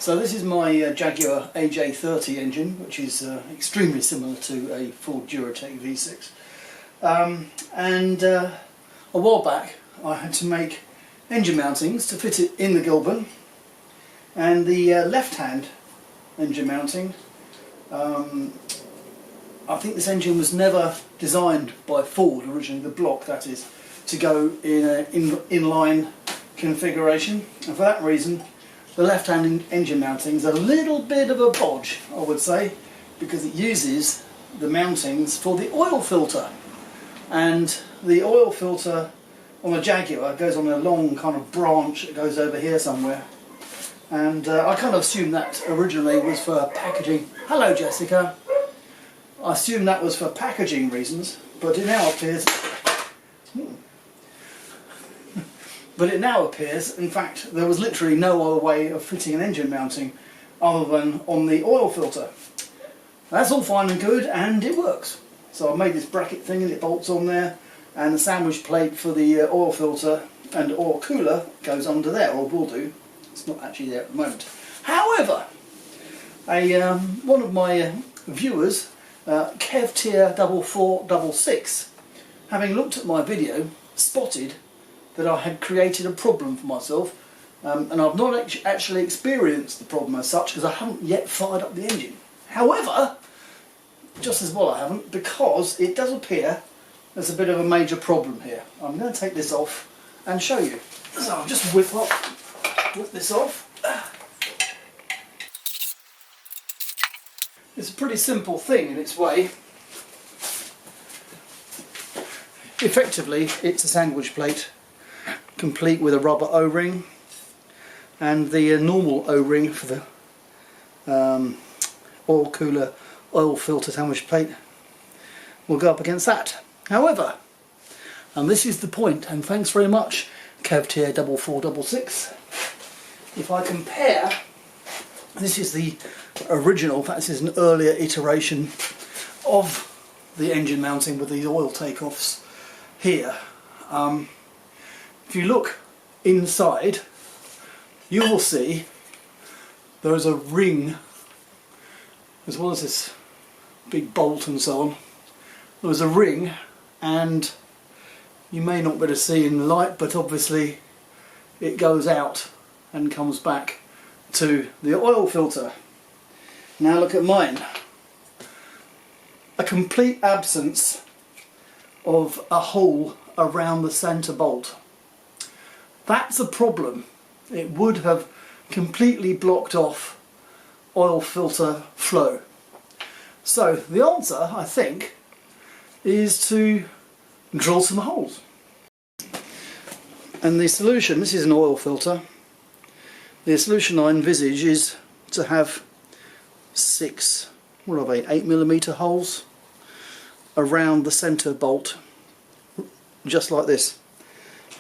So this is my Jaguar AJ30 engine, which is extremely similar to a Ford DuratecV6. And a while back I had to make engine mountings to fit it in the Gilburn, and the left-hand engine mounting, I think this engine was never designed by Ford originally, the block that is, to go in an inline configuration, and for that reason the left-hand engine mounting is a little bit of a bodge, I would say, because it uses the mountings for the oil filter, and the oil filter on a Jaguar goes on a long kind of branch that goes over here somewhere, and I kind of assumed that originally was for packaging. Hello Jessica. I assumed that was for packaging reasons, but it now appears in fact there was literally no other way of fitting an engine mounting other than on the oil filter. That's all fine and good, and it works. So I've made this bracket thing and it bolts on there, and the sandwich plate for the oil filter and oil cooler goes under there, or will do. It's not actually there at the moment. However, one of my viewers, KevTier446, having looked at my video, spotted that I had created a problem for myself, and I've not actually experienced the problem as such because I haven't yet fired up the engine. However, just as well I haven't, because it does appear there's a bit of a major problem here. I'm going to take this off and show you. So I'll just whip this off. It's a pretty simple thing in its way. Effectively, it's a sandwich plate complete with a rubber O-ring, and the normal O-ring for the oil cooler oil filter sandwich plate will go up against that. However, and this is the point, and thanks very much KevTier446, if I compare, this is the original, in fact this is an earlier iteration of the engine mounting with the oil takeoffs here. If you look inside, you will see there is a ring, as well as this big bolt and so on. There was a ring, and you may not be able to see in the light, but obviously it goes out and comes back to the oil filter. Now look at mine. A complete absence of a hole around the centre bolt. That's a problem. It would have completely blocked off oil filter flow. So the answer, I think, is to drill some holes. And the solution, this is an oil filter, the solution I envisage is to have 6, what are they, 8mm holes around the centre bolt, just like this,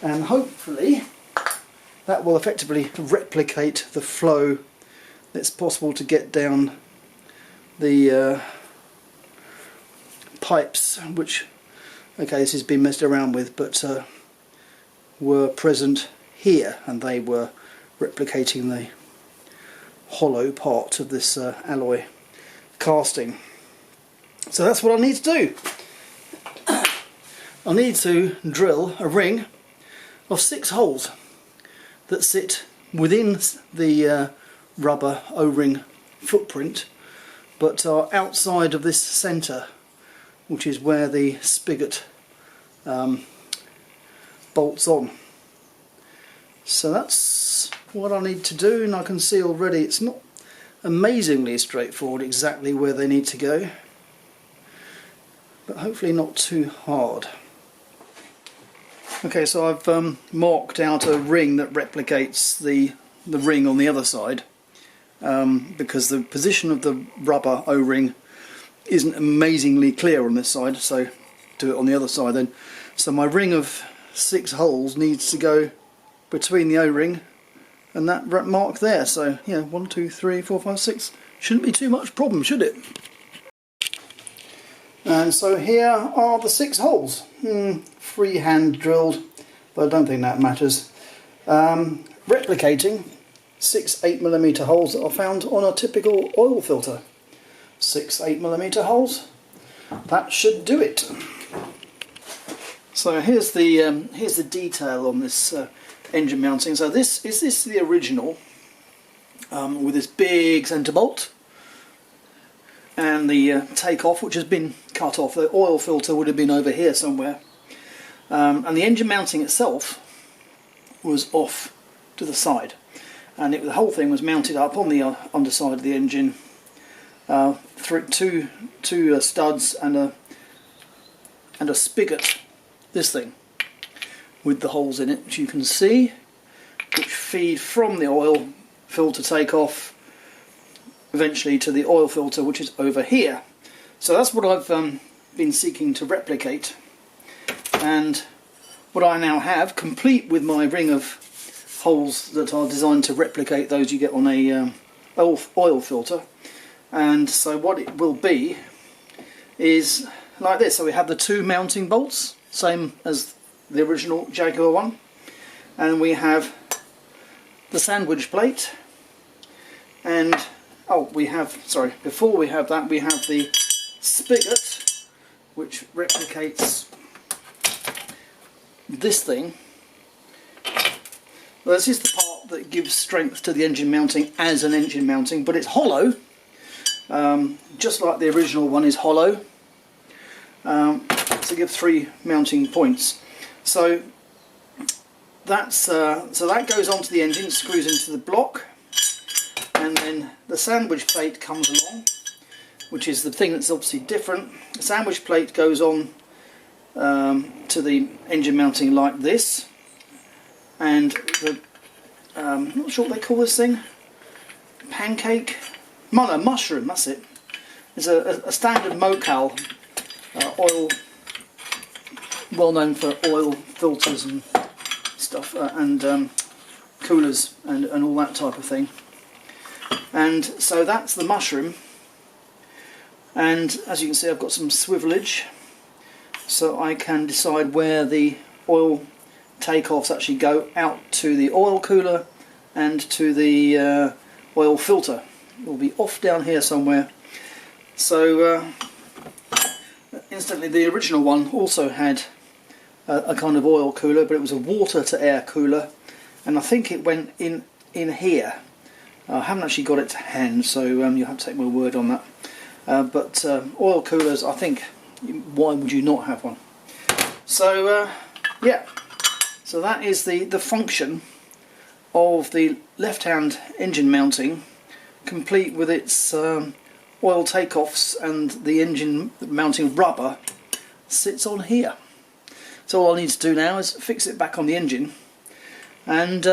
and hopefully that will effectively replicate the flow that's possible to get down the pipes, which, okay, this has been messed around with, but were present here, and they were replicating the hollow part of this alloy casting. So that's what I need to do. I need to drill a ring of 6 holes that sit within the rubber O-ring footprint, but are outside of this centre, which is where the spigot bolts on. So that's what I need to do, and I can see already it's not amazingly straightforward exactly where they need to go, but hopefully not too hard. Okay, so I've marked out a ring that replicates the ring on the other side, because the position of the rubber O-ring isn't amazingly clear on this side, so do it on the other side then. So my ring of 6 holes needs to go between the O-ring and that mark there. So yeah, 1, 2, 3, 4, 5, 6. Shouldn't be too much problem, should it? And so here are the 6 holes. Freehand drilled, but I don't think that matters. Replicating 6 8mm holes that are found on a typical oil filter. 6 8mm holes. That should do it. So here's the detail on this engine mounting. So this is the original with this big centre bolt and the takeoff, which has been cut off. The oil filter would have been over here somewhere, and the engine mounting itself was off to the side, and the whole thing was mounted up on the underside of the engine through two studs and a spigot. This thing with the holes in it, which you can see, which feed from the oil filter takeoff eventually to the oil filter, which is over here. So that's what I've been seeking to replicate, and what I now have, complete with my ring of holes that are designed to replicate those you get on a oil filter. And so what it will be is like this. So we have the two mounting bolts, same as the original Jaguar one, and we have the sandwich plate, and before we have that, we have the spigot, which replicates this thing. Well, this is the part that gives strength to the engine mounting as an engine mounting, but it's hollow, just like the original one is hollow, to give 3 mounting points. So that goes onto the engine, screws into the block, and then the sandwich plate comes along, which is the thing that's obviously different. The sandwich plate goes on to the engine mounting like this, and the I'm not sure what they call this thing, pancake, no, mushroom, that's it. It's a standard Mocal oil, well known for oil filters and stuff, and coolers and all that type of thing. And so that's the mushroom, and as you can see I've got some swivelage, so I can decide where the oil takeoffs actually go out to the oil cooler and to the oil filter. It will be off down here somewhere. So instantly, the original one also had a kind of oil cooler, but it was a water to air cooler, and I think it went in here. I haven't actually got it to hand, so you'll have to take my word on that. But oil coolers, I think, why would you not have one? So yeah, so that is the function of the left-hand engine mounting, complete with its oil takeoffs, and the engine mounting rubber sits on here. So all I need to do now is fix it back on the engine, and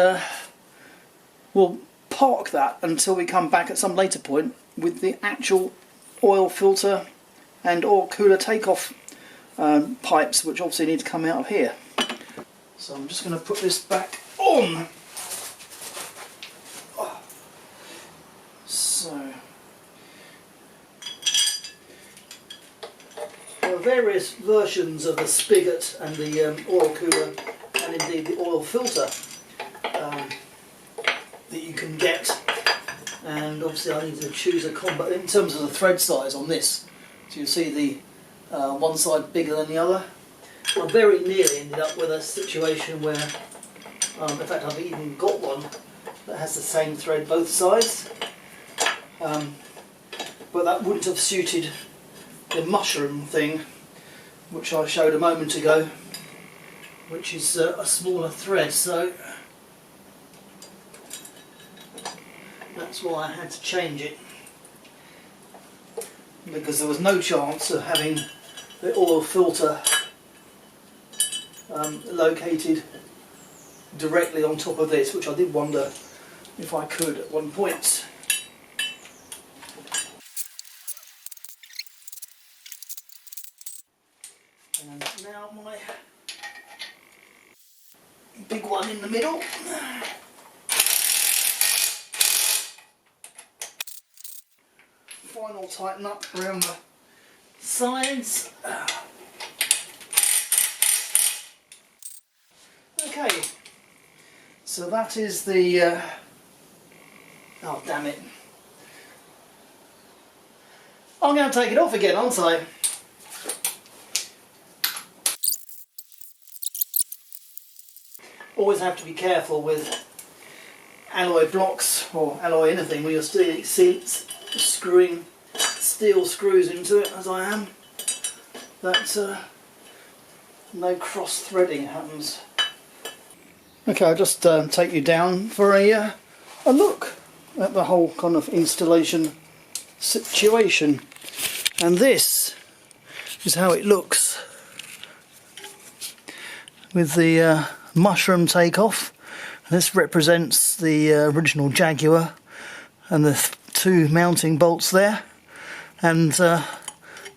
we'll park that until we come back at some later point with the actual oil filter and oil cooler takeoff pipes, which obviously need to come out of here. So I'm just going to put this back on. So there are various versions of the spigot and the oil cooler, and indeed the oil filter, that you can get, and obviously I need to choose a combo in terms of the thread size on this. So you see the one side bigger than the other. I very nearly ended up with a situation where, in fact I've even got one that has the same thread both sides, but that wouldn't have suited the mushroom thing which I showed a moment ago, which is a smaller thread, so that's why I had to change it, because there was no chance of having the oil filter located directly on top of this, which I did wonder if I could at one point. And now my big one in the middle. Final tighten up around the sides. Okay, so that is the Oh, damn it. I'm going to take it off again, aren't I? Always have to be careful with alloy blocks or alloy anything when you're screwing steel screws into it, as I am. That no cross threading happens. Okay, I'll just take you down for a look at the whole kind of installation situation, and this is how it looks with the mushroom takeoff. This represents the original Jaguar and the two mounting bolts there, and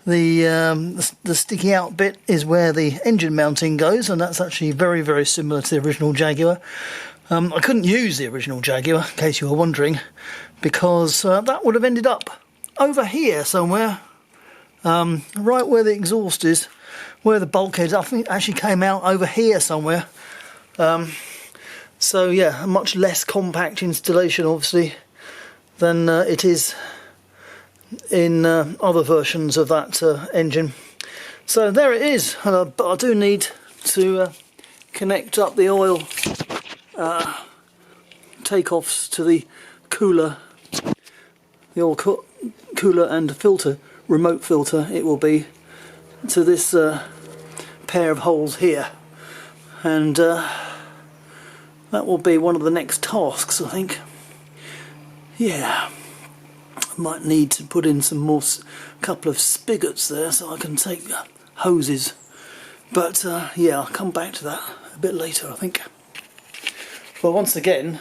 the sticky out bit is where the engine mounting goes, and that's actually very, very similar to the original Jaguar. I couldn't use the original Jaguar, in case you were wondering, because that would have ended up over here somewhere, right where the exhaust is, where the bulkhead I think actually came out over here somewhere. So yeah, a much less compact installation obviously than it is in other versions of that engine. So there it is, but I do need to connect up the oil takeoffs to the cooler, the oil cooler and filter, remote filter it will be, to this pair of holes here, and that will be one of the next tasks, I think. Yeah, I might need to put in some more, couple of spigots there so I can take hoses, but yeah, I'll come back to that a bit later, I think. Well, once again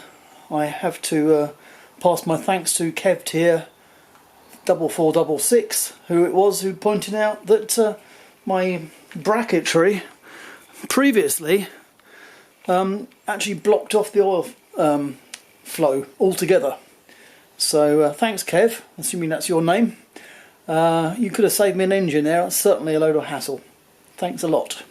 I have to pass my thanks to DuratecV6 who pointed out that my bracketry previously actually blocked off the oil flow altogether. So thanks, Kev, assuming that's your name. You could have saved me an engine there. It's certainly a load of hassle. Thanks a lot.